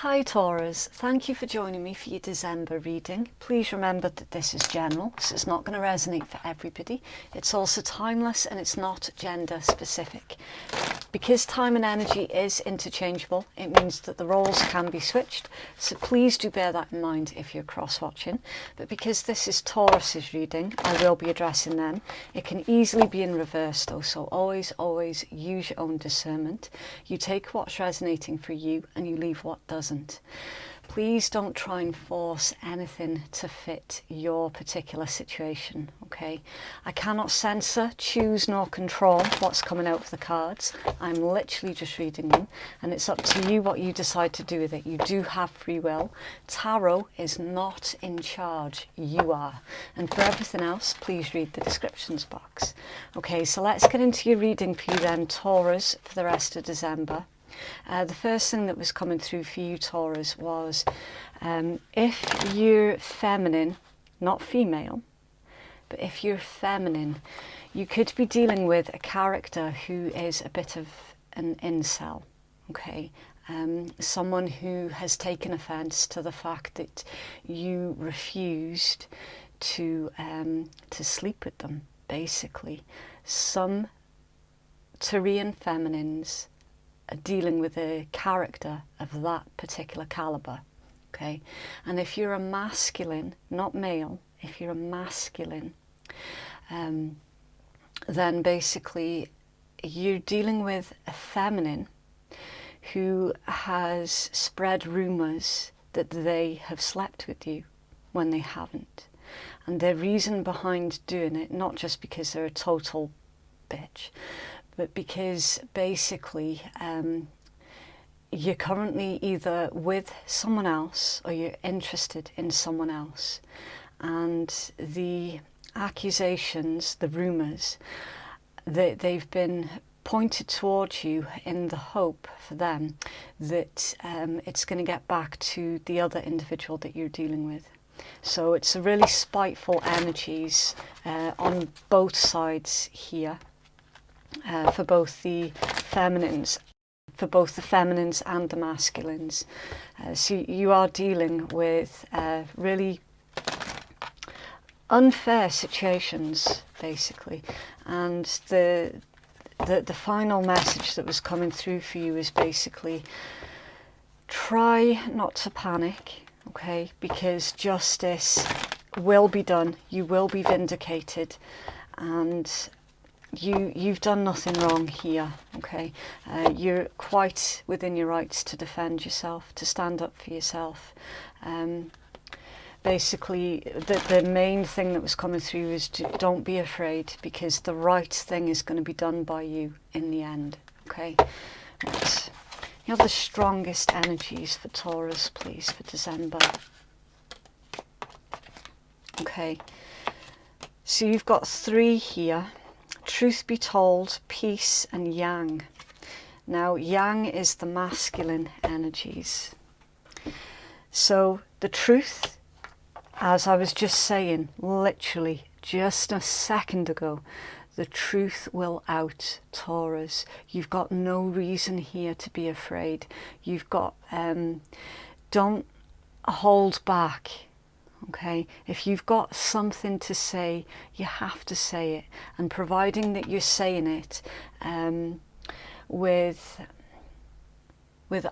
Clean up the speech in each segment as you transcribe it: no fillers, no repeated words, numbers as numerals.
Hi Taurus, thank you for joining me for your December reading. Please remember that this is general, so it's not going to resonate for everybody. It's also timeless and it's not gender specific. Because time and energy is interchangeable, it means that the roles can be switched, so please do bear that in mind if you're cross-watching. But because this is Taurus's reading, I will be addressing them. It can easily be in reverse though, so always use your own discernment. You take what's resonating for you and you leave what doesn't. Please don't try and force anything to fit your particular situation, okay? I cannot censor, choose nor control what's coming out of the cards. I'm literally just reading them and it's up to you what you decide to do with it. You do have free will. Tarot is not in charge, you are. And for everything else, please read the descriptions box. Okay, so let's get into your reading for you then, Taurus, for the rest of December. The first thing that was coming through for you, Taurus, was if you're feminine, not female, but if you're feminine, you could be dealing with a character who is a bit of an incel, okay? Someone who has taken offence to the fact that you refused to sleep with them, basically. Some Tyrian feminines are dealing with a character of that particular caliber, okay? And if you're a masculine, not male, if you're a masculine, then basically you're dealing with a feminine who has spread rumours that they have slept with you when they haven't. And the reason behind doing it, not just because they're a total bitch, but because basically you're currently either with someone else or you're interested in someone else. And the accusations, the rumours, they've been pointed towards you in the hope for them that it's going to get back to the other individual that you're dealing with. So it's a really spiteful energies on both sides here. For both the feminines and the masculines. So you are dealing with really unfair situations, basically. And the final message that was coming through for you is basically try not to panic, okay? Because justice will be done, you will be vindicated, and you've done nothing wrong here, okay? You're quite within your rights to defend yourself, to stand up for yourself. Basically, the main thing that was coming through is don't be afraid, because the right thing is going to be done by you in the end, okay? Right. You have the strongest energies for Taurus, please, for December. Okay, so you've got 3 here. Truth be told, peace and yang. Now, yang is the masculine energies. So the truth, as I was just saying, literally just a second ago, the truth will out, Taurus. You've got no reason here to be afraid. You've got, don't hold back. Okay, if you've got something to say, you have to say it, and providing that you're saying it with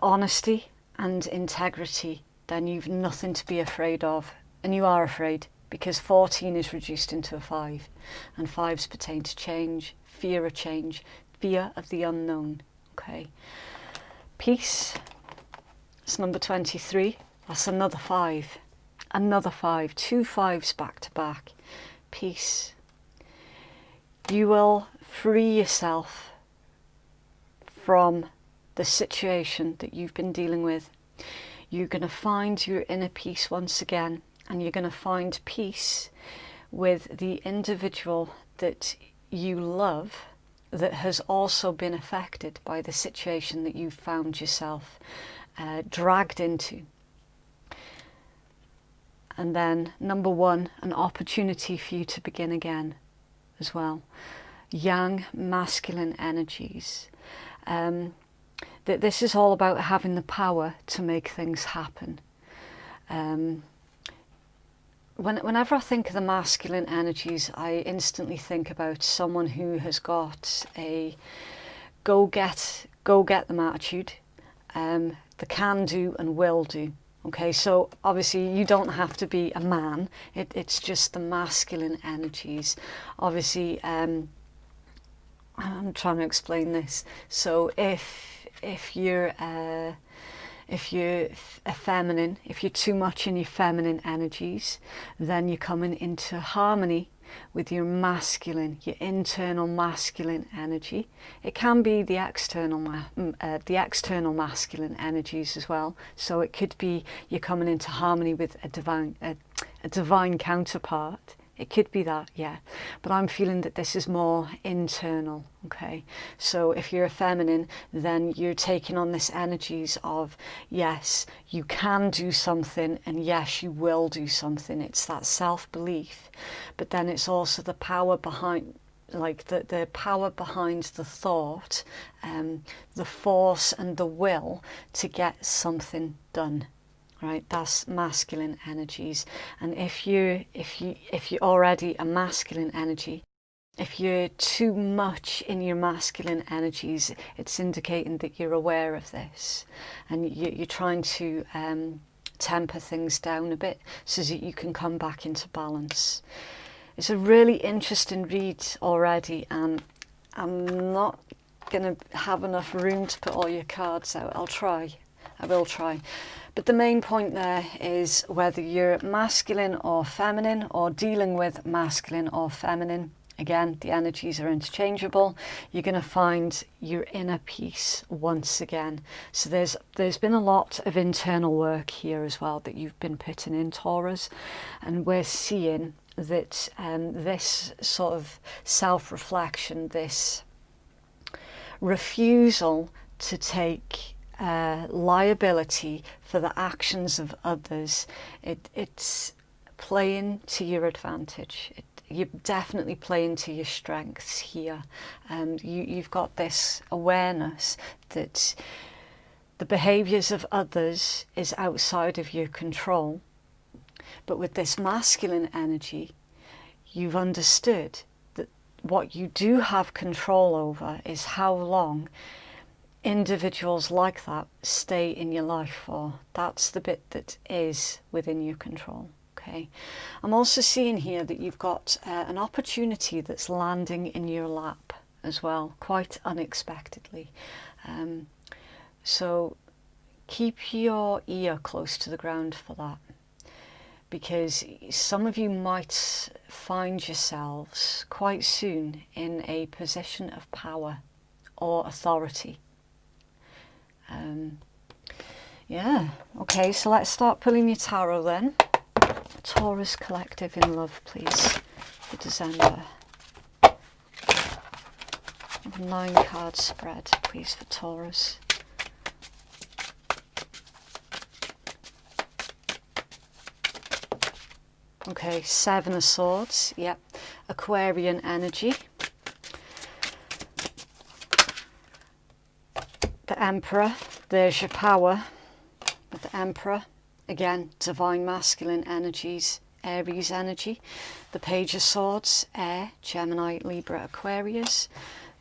honesty and integrity, then you've nothing to be afraid of. And you are afraid because 14 is reduced into a 5, and 5s pertain to change, fear of change, fear of the unknown. Okay, peace, it's number 23, that's another 5. Another 5, 2 5s back to back. Peace. You will free yourself from the situation that you've been dealing with. You're going to find your inner peace once again, and you're going to find peace with the individual that you love that has also been affected by the situation that you've found yourself dragged into. And then number 1, an opportunity for you to begin again as well. Yang, masculine energies. this is all about having the power to make things happen. Whenever I think of the masculine energies, I instantly think about someone who has got a go get them attitude, the can do and will do. Okay, so obviously you don't have to be a man. It's just the masculine energies. Obviously, I'm trying to explain this. So if you're a feminine, if you're too much in your feminine energies, then you're coming into harmony with your masculine, your internal masculine energy. It can be the external masculine energies as well. So it could be you're coming into harmony with a divine counterpart. It could be that, yeah. But I'm feeling that this is more internal, okay? So if you're a feminine, then you're taking on this energies of, yes, you can do something, and yes, you will do something. It's that self-belief. But then it's also the power behind, like the power behind the thought, the force and the will to get something done. Right, that's masculine energies. And if you're already a masculine energy, if you're too much in your masculine energies, it's indicating that you're aware of this, and you're trying to temper things down a bit so that you can come back into balance. It's a really interesting read already, and I'm not going to have enough room to put all your cards out. I will try. But the main point there is whether you're masculine or feminine, or dealing with masculine or feminine. Again, the energies are interchangeable. You're going to find your inner peace once again. So there's been a lot of internal work here as well that you've been putting in, Taurus. And we're seeing that this sort of self-reflection, this refusal to take liability for the actions of others, it's playing to your advantage. You're definitely playing to your strengths here, and you've got this awareness that the behaviours of others is outside of your control. But with this masculine energy, you've understood that what you do have control over is how long individuals like that stay in your life for. That's the bit that is within your control. Okay, I'm also seeing here that you've got an opportunity that's landing in your lap as well, quite unexpectedly. So keep your ear close to the ground for that, because some of you might find yourselves quite soon in a position of power or authority. Yeah, okay, so let's start pulling your tarot then. Taurus Collective in love, please, for December. 9-card spread, please, for Taurus. Okay, 7 of Swords, yep. Aquarian energy. The Emperor, there's your power with the Emperor. Again, divine masculine energies, Aries energy. The Page of Swords, Air, Gemini, Libra, Aquarius.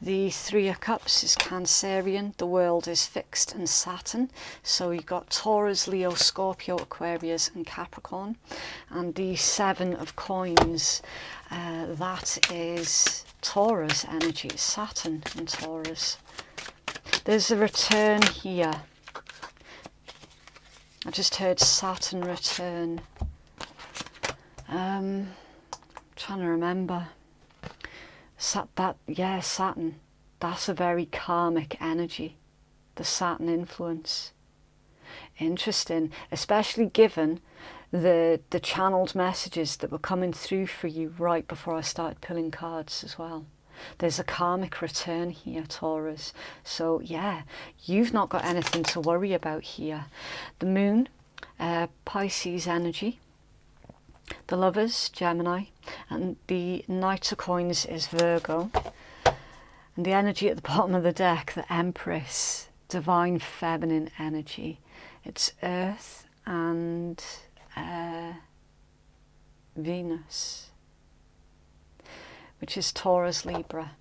The 3 of Cups is Cancerian. The World is fixed and Saturn. So you've got Taurus, Leo, Scorpio, Aquarius and Capricorn. And the 7 of Coins, that is Taurus energy, Saturn and Taurus. There's a return here. I just heard Saturn return. Trying to remember. Saturn. That's a very karmic energy. The Saturn influence. Interesting, especially given the channeled messages that were coming through for you right before I started pulling cards as well. There's a karmic return here, Taurus. So yeah, you've not got anything to worry about here. The Moon, Pisces energy. The Lovers, Gemini. And the Knight of Coins is Virgo. And the energy at the bottom of the deck, the Empress, divine feminine energy. It's Earth and Venus, which is Taurus Libra.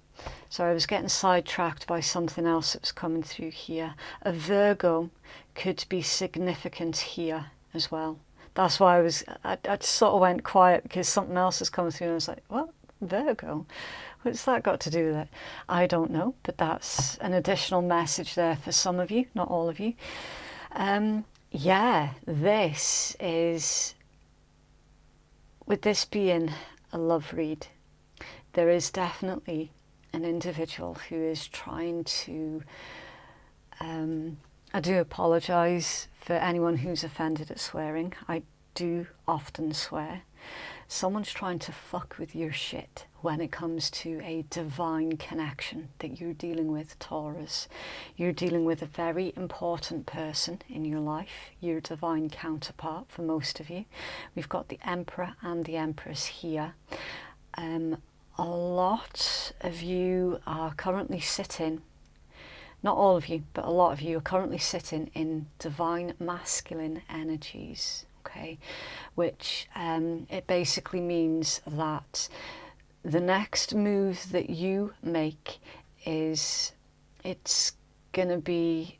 So I was getting sidetracked by something else that was coming through here. A Virgo could be significant here as well. That's why I sort of went quiet, because something else is coming through and I was like, what? Virgo? What's that got to do with it? I don't know, but that's an additional message there for some of you, not all of you. Yeah, this is, with this being a love read, there is definitely an individual who is trying to, I do apologise for anyone who's offended at swearing. I do often swear. Someone's trying to fuck with your shit when it comes to a divine connection that you're dealing with, Taurus. You're dealing with a very important person in your life, your divine counterpart for most of you. We've got the Emperor and the Empress here. A lot of you are currently sitting, not all of you, but a lot of you are currently sitting in divine masculine energies, okay? Which it basically means that the next move that you make it's going to be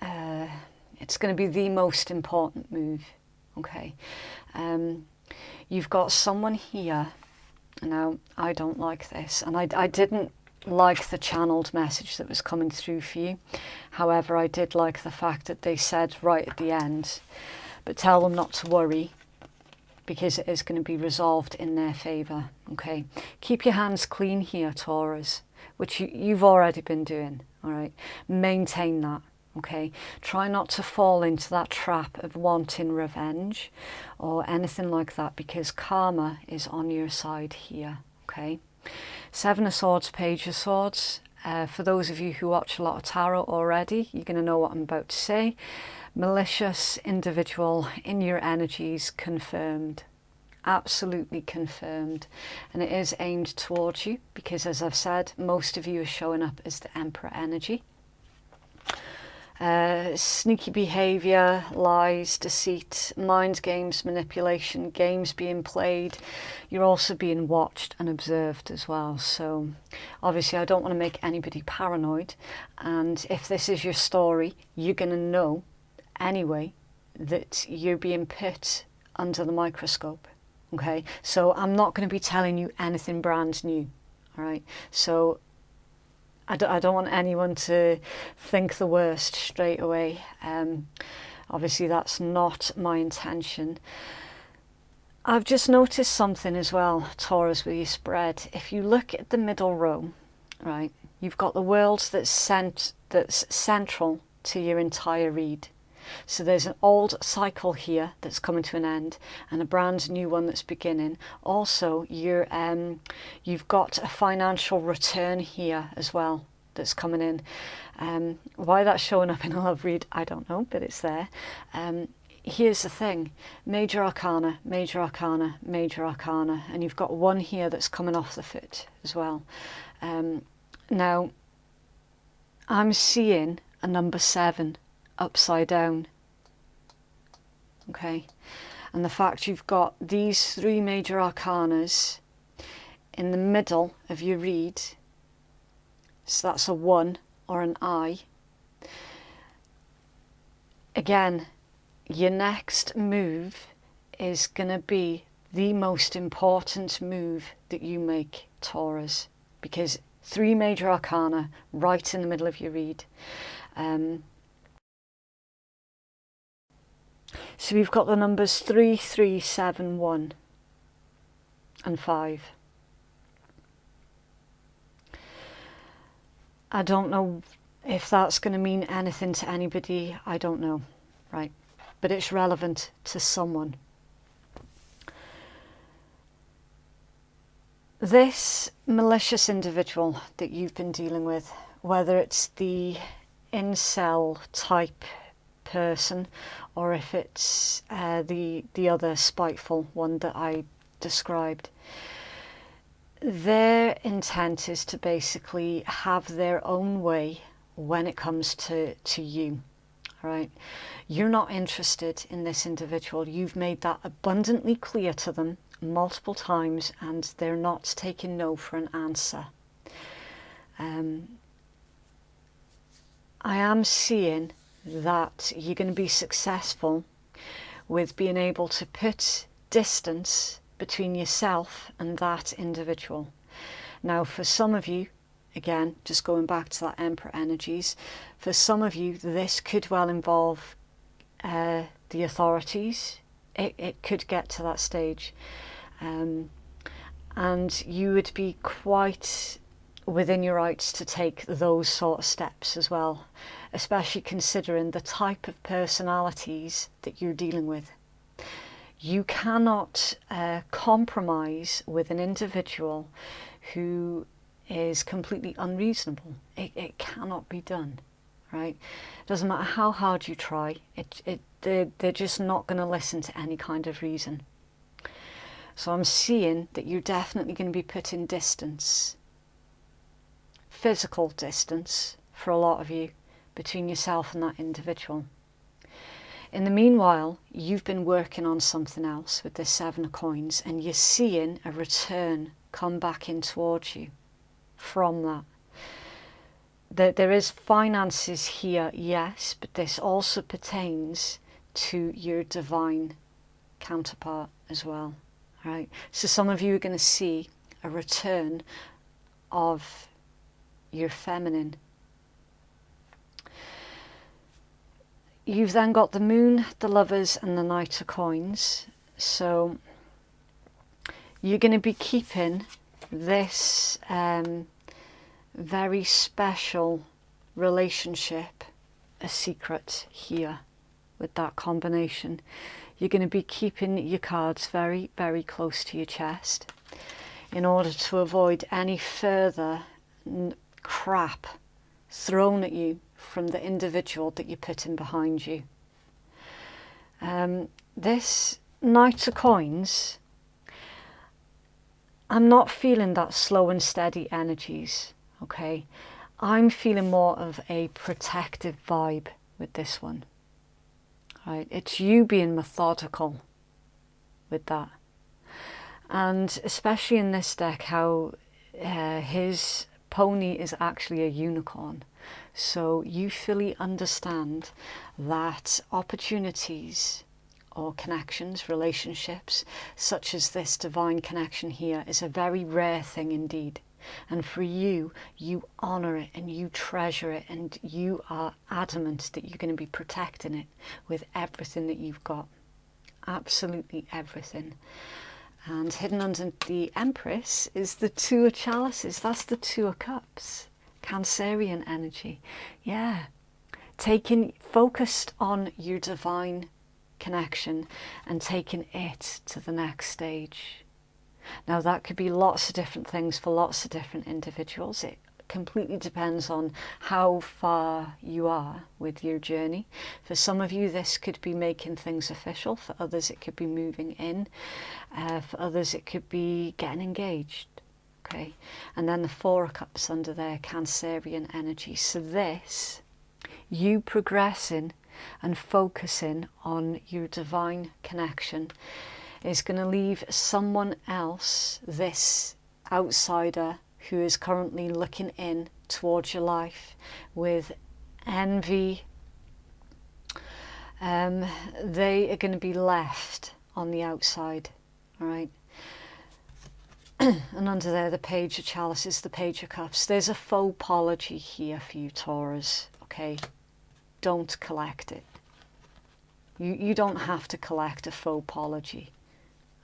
the most important move, okay? You've got someone here. Now, I don't like this, and I didn't like the channeled message that was coming through for you. However, I did like the fact that they said right at the end, but tell them not to worry, because it is going to be resolved in their favour, okay? Keep your hands clean here, Taurus, which you've already been doing, all right? Maintain that. Okay, try not to fall into that trap of wanting revenge or anything like that, because karma is on your side here, okay? Seven of Swords, Page of Swords. For those of you who watch a lot of tarot already, you're going to know what I'm about to say. Malicious individual in your energies confirmed. Absolutely confirmed. And it is aimed towards you because, as I've said, most of you are showing up as the Emperor energy. Sneaky behaviour, lies, deceit, mind games, manipulation, games being played. You're also being watched and observed as well. So obviously I don't want to make anybody paranoid, and if this is your story, you're going to know anyway that you're being put under the microscope, okay? So I'm not going to be telling you anything brand new, all right? So I don't want anyone to think the worst straight away. Obviously, that's not my intention. I've just noticed something as well, Taurus, with your spread. If you look at the middle row, right, you've got the world that's central to your entire read. So there's an old cycle here that's coming to an end and a brand new one that's beginning. Also, you've got a financial return here as well that's coming in. Why that's showing up in a love read, I don't know, but it's there. Here's the thing, Major Arcana, Major Arcana, Major Arcana, and you've got one here that's coming off the foot as well. Now, I'm seeing a number 7 upside down, okay? And the fact you've got these 3 major arcanas in the middle of your read, so that's a 1 or an I. Again, your next move is going to be the most important move that you make, Taurus, because 3 major arcana right in the middle of your read. So we've got the numbers 3, 3, 7, 1 and 5. I don't know if that's going to mean anything to anybody. I don't know, right? But it's relevant to someone. This malicious individual that you've been dealing with, whether it's the incel type person or if it's the other spiteful one that I described, their intent is to basically have their own way when it comes to you. All right, you're not interested in this individual. You've made that abundantly clear to them multiple times, and they're not taking no for an answer. I am seeing that you're going to be successful with being able to put distance between yourself and that individual. Now, for some of you, again, just going back to that Emperor energies, for some of you, this could well involve the authorities. It could get to that stage. And you would be quite within your rights to take those sort of steps as well, especially considering the type of personalities that you're dealing with. You cannot compromise with an individual who is completely unreasonable. It cannot be done, right? Doesn't matter how hard you try, they're just not going to listen to any kind of reason. So I'm seeing that you're definitely going to be putting distance, physical distance for a lot of you, between yourself and that individual. In the meanwhile, you've been working on something else with this Seven of Coins, and you're seeing a return come back in towards you from that. There is finances here, yes, but this also pertains to your divine counterpart as well. Right? So some of you are going to see a return of your feminine. You've then got the Moon, the Lovers, and the Knight of Coins. So you're going to be keeping this very special relationship a secret here with that combination. You're going to be keeping your cards very, very close to your chest in order to avoid any further crap thrown at you from the individual that you're putting behind you. This Knight of Coins, I'm not feeling that slow and steady energies, okay? I'm feeling more of a protective vibe with this one. Right? It's you being methodical with that. And especially in this deck, how his pony is actually a unicorn. So you fully understand that opportunities or connections, relationships, such as this divine connection here, is a very rare thing indeed. And for you, you honour it and you treasure it, and you are adamant that you're going to be protecting it with everything that you've got. Absolutely everything. And hidden under the Empress is the Two of Chalices. That's the Two of Cups. Cancerian energy. Yeah. Focused on your divine connection and taking it to the next stage. Now that could be lots of different things for lots of different individuals. It completely depends on how far you are with your journey. For some of you, this could be making things official. For others, it could be moving in. For others, it could be getting engaged. Okay, and then the Four of Cups under there, Cancerian energy. So this, you progressing and focusing on your divine connection, is going to leave someone else, this outsider who is currently looking in towards your life, with envy. They are going to be left on the outside, all right? And under there, the Page of Chalices, the Page of Cups. There's a faux apology here for you, Taurus, okay? Don't collect it. You don't have to collect a faux apology.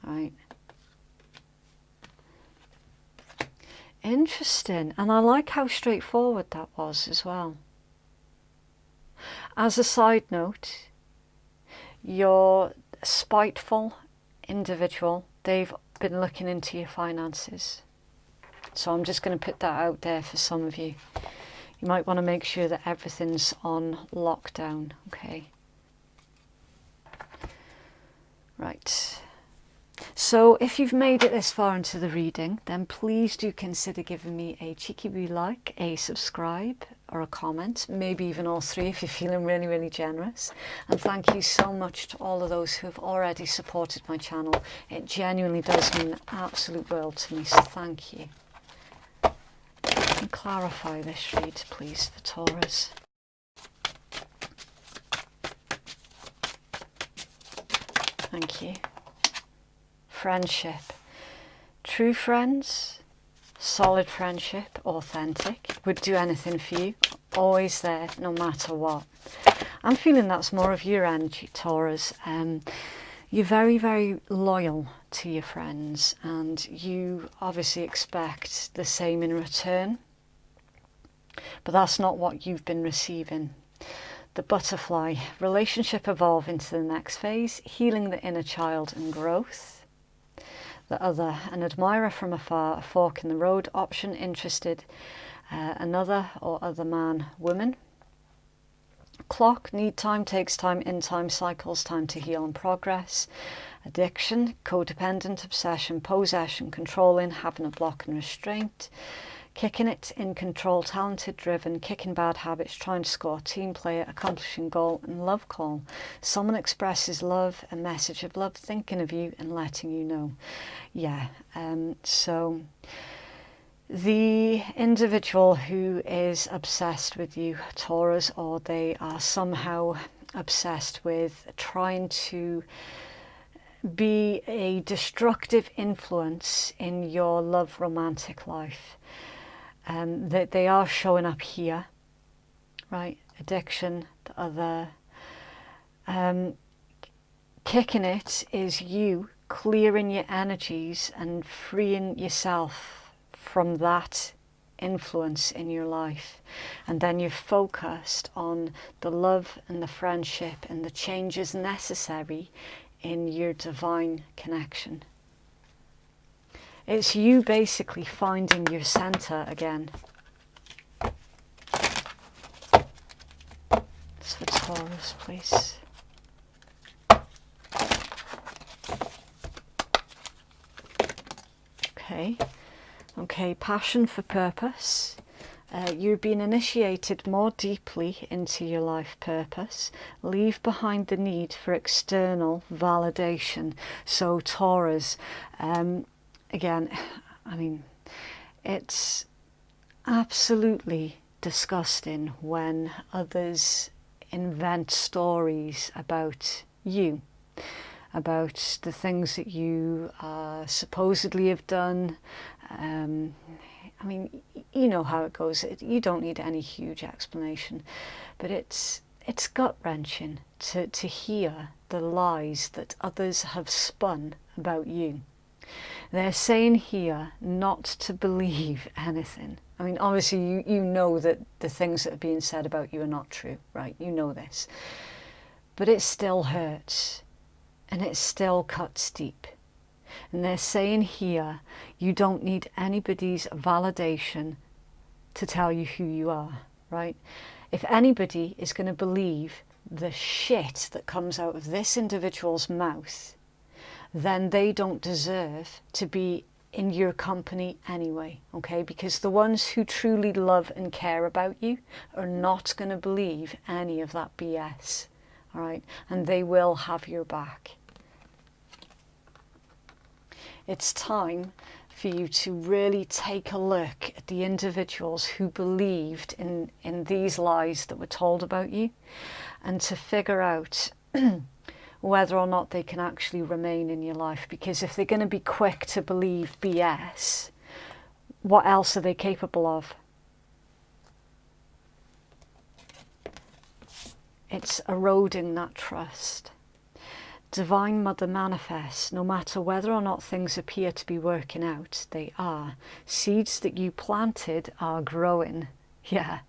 Right. Interesting. And I like how straightforward that was as well. As a side note, your spiteful individual, they've been looking into your finances. So I'm just going to put that out there for some of you. You might want to make sure that everything's on lockdown, okay? Right. So if you've made it this far into the reading, then please do consider giving me a cheeky wee like, a subscribe, or a comment, maybe even all three if you're feeling really, really generous. And thank you so much to all of those who have already supported my channel. It genuinely does mean the absolute world to me, so thank you. And clarify this read, please, for Taurus. Thank you. Friendship. True friends, solid friendship, authentic, would do anything for you, always there, no matter what. I'm feeling that's more of your energy, Taurus. You're very, very loyal to your friends, and you obviously expect the same in return. But that's not what you've been receiving. The butterfly, relationship evolve into the next phase, healing the inner child and growth. The other, an admirer from afar, a fork in the road, option, interested, another or other man, woman. Clock, need time, takes time, in time, cycles, time to heal and progress. Addiction, codependent, obsession, possession, controlling, having a block and restraint. Kicking it, in control, talented, driven, kicking bad habits, trying to score, team player, accomplishing goal, and love call. Someone expresses love, a message of love, thinking of you and letting you know. Yeah, so the individual who is obsessed with you, Taurus, or they are somehow obsessed with trying to be a destructive influence in your love romantic life. That they are showing up here, right? Addiction, the other. Kicking it is you clearing your energies and freeing yourself from that influence in your life. And then you're focused on the love and the friendship and the changes necessary in your divine connection. It's you basically finding your center again. It's for Taurus, please. Okay, passion for purpose. You're being initiated more deeply into your life purpose. Leave behind the need for external validation. So Taurus, again, I mean, it's absolutely disgusting when others invent stories about you, about the things that you supposedly have done. I mean, you know how it goes. You don't need any huge explanation, but it's gut-wrenching to hear the lies that others have spun about you. They're saying here not to believe anything. I mean, obviously you know that the things that are being said about you are not true, right? You know this. But it still hurts, and it still cuts deep. And they're saying here, you don't need anybody's validation to tell you who you are, right? If anybody is going to believe the shit that comes out of this individual's mouth, then they don't deserve to be in your company anyway, okay? Because the ones who truly love and care about you are not going to believe any of that BS, all right? And they will have your back. It's time for you to really take a look at the individuals who believed in these lies that were told about you, and to figure out whether or not they can actually remain in your life. Because if they're going to be quick to believe BS, what else are they capable of? It's eroding that trust. Divine Mother manifests, no matter whether or not things appear to be working out, they are. Seeds that you planted are growing. Yeah,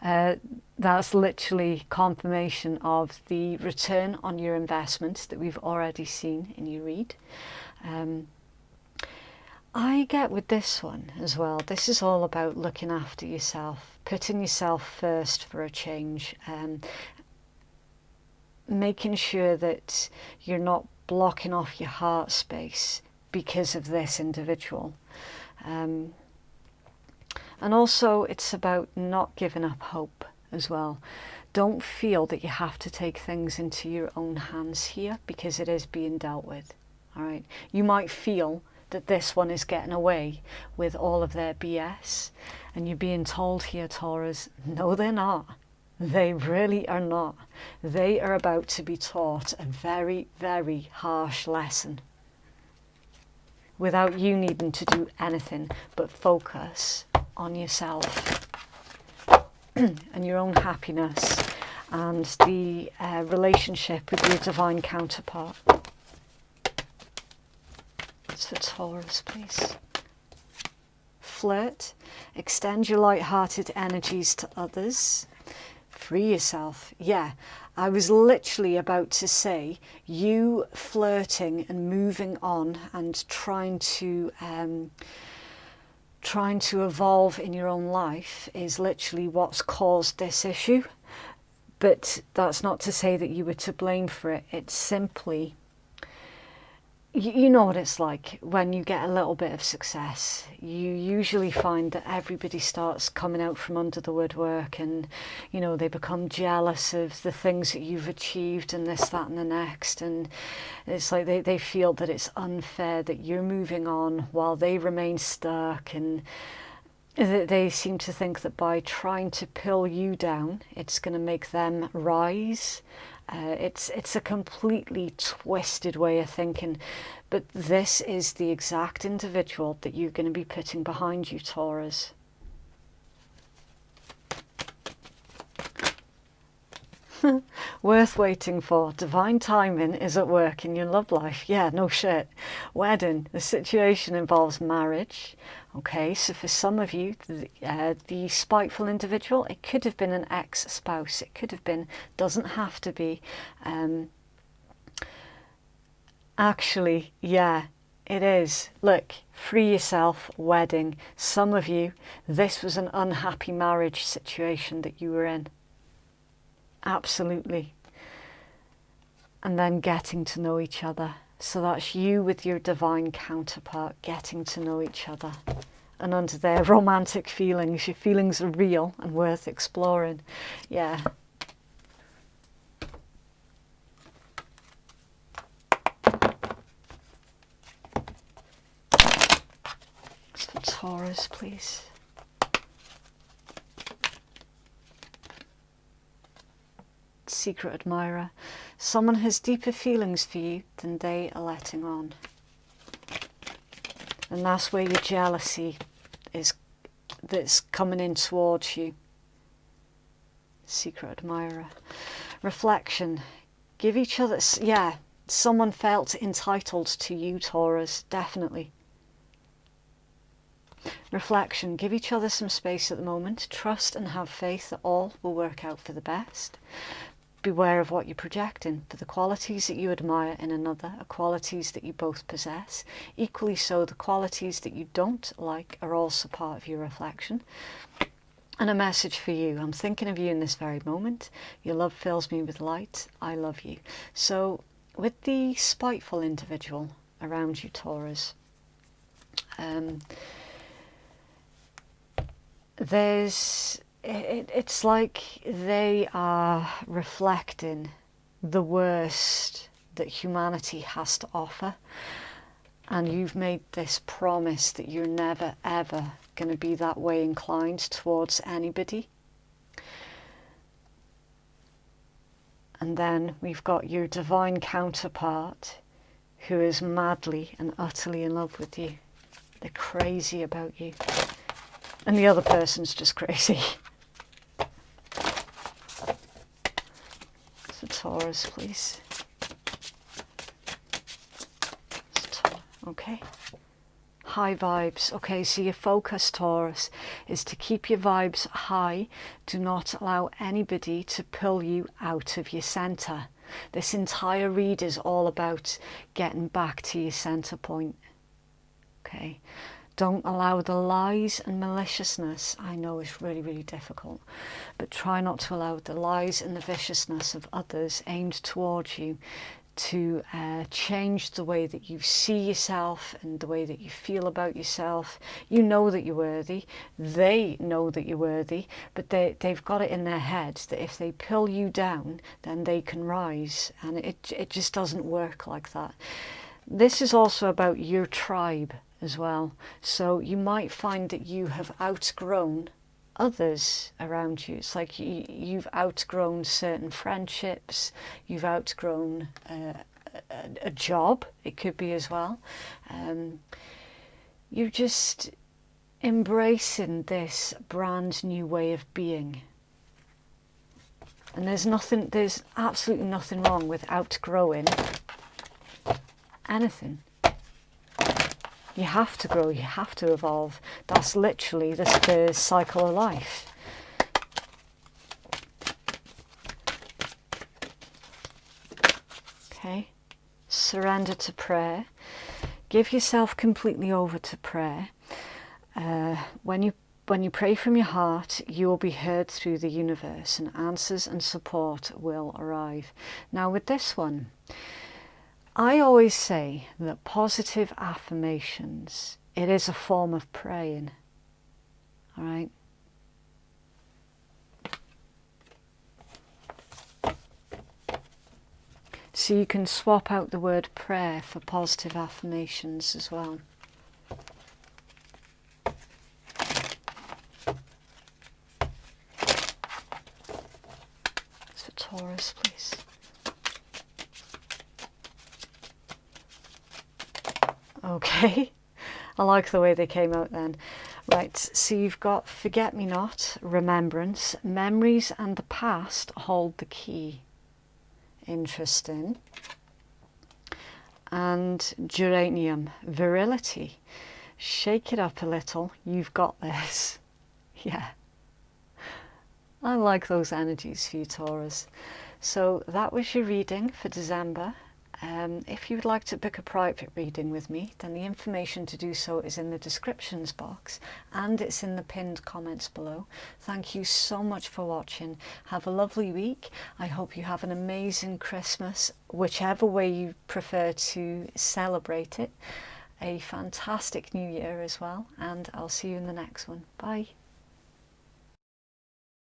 that's literally confirmation of the return on your investment that we've already seen in your read. I get with this one as well, this is all about looking after yourself, putting yourself first for a change, making sure that you're not blocking off your heart space because of this individual. And also it's about not giving up hope as well. Don't feel that you have to take things into your own hands here, because it is being dealt with. All right. You might feel that this one is getting away with all of their BS, and you're being told here, Taurus, no, they're not. They really are not. They are about to be taught a very, very harsh lesson without you needing to do anything but focus on yourself and your own happiness and the relationship with your divine counterpart. So Taurus, please. Flirt. Extend your light-hearted energies to others. Free yourself. Yeah, I was literally about to say, you flirting and moving on and trying to evolve in your own life is literally what's caused this issue. But that's not to say that you were to blame for it. It's simply, you know what it's like when you get a little bit of success. You usually find that everybody starts coming out from under the woodwork, and you know, they become jealous of the things that you've achieved and this, that and the next, and it's like they feel that it's unfair that you're moving on while they remain stuck, and they seem to think that by trying to pull you down it's going to make them rise. It's a completely twisted way of thinking, but this is the exact individual that you're going to be putting behind you, Taurus. Worth waiting for. Divine timing is at work in your love life. Yeah, no shit. Wedding. The situation involves marriage. Okay, so for some of you, the spiteful individual, it could have been an ex-spouse. It could have been, doesn't have to be. Actually, yeah, it is. Look, free yourself, wedding. Some of you, this was an unhappy marriage situation that you were in. Absolutely. And then getting to know each other. So that's you with your divine counterpart, getting to know each other. And under their romantic feelings, your feelings are real and worth exploring. Yeah. So Taurus, please. Secret admirer. Someone has deeper feelings for you than they are letting on. And that's where your jealousy is, that's coming in towards you. Secret admirer. Reflection. Give each other, yeah, someone felt entitled to you, Taurus, definitely. Reflection. Give each other some space at the moment. Trust and have faith that all will work out for the best. Beware of what you're projecting, for the qualities that you admire in another are qualities that you both possess. Equally so, the qualities that you don't like are also part of your reflection. And a message for you. I'm thinking of you in this very moment. Your love fills me with light. I love you. So with the spiteful individual around you, Taurus, it's like they are reflecting the worst that humanity has to offer, and you've made this promise that you're never ever going to be that way inclined towards anybody. And then we've got your divine counterpart who is madly and utterly in love with you. They're crazy about you, and the other person's just crazy. So Taurus, please. Okay. High vibes. Okay, so your focus, Taurus, is to keep your vibes high. Do not allow anybody to pull you out of your center. This entire read is all about getting back to your center point. Okay. Don't allow the lies and maliciousness. I know it's really, really difficult, but try not to allow the lies and the viciousness of others aimed towards you to change the way that you see yourself and the way that you feel about yourself. You know that you're worthy. They know that you're worthy, but they've got it in their heads that if they pull you down, then they can rise. And it just doesn't work like that. This is also about your tribe as well. So you might find that you have outgrown others around you. It's like you've outgrown certain friendships, you've outgrown a job, it could be as well. You're just embracing this brand new way of being. And there's absolutely nothing wrong with outgrowing anything. You have to grow, you have to evolve. That's literally the cycle of life. Okay, surrender to prayer. Give yourself completely over to prayer. When you pray from your heart, you will be heard through the universe, and answers and support will arrive. Now with this one, I always say that positive affirmations, it is a form of praying, all right? So you can swap out the word prayer for positive affirmations as well. So Taurus, please. Okay, I like the way they came out then. Right, so you've got forget-me-not, remembrance, memories and the past hold the key. Interesting. And geranium, virility. Shake it up a little, you've got this. Yeah. I like those energies for you, Taurus. So that was your reading for December. If you would like to book a private reading with me, then the information to do so is in the descriptions box and it's in the pinned comments below. Thank you so much for watching. Have a lovely week. I hope you have an amazing Christmas, whichever way you prefer to celebrate it. A fantastic new year as well, and I'll see you in the next one. Bye.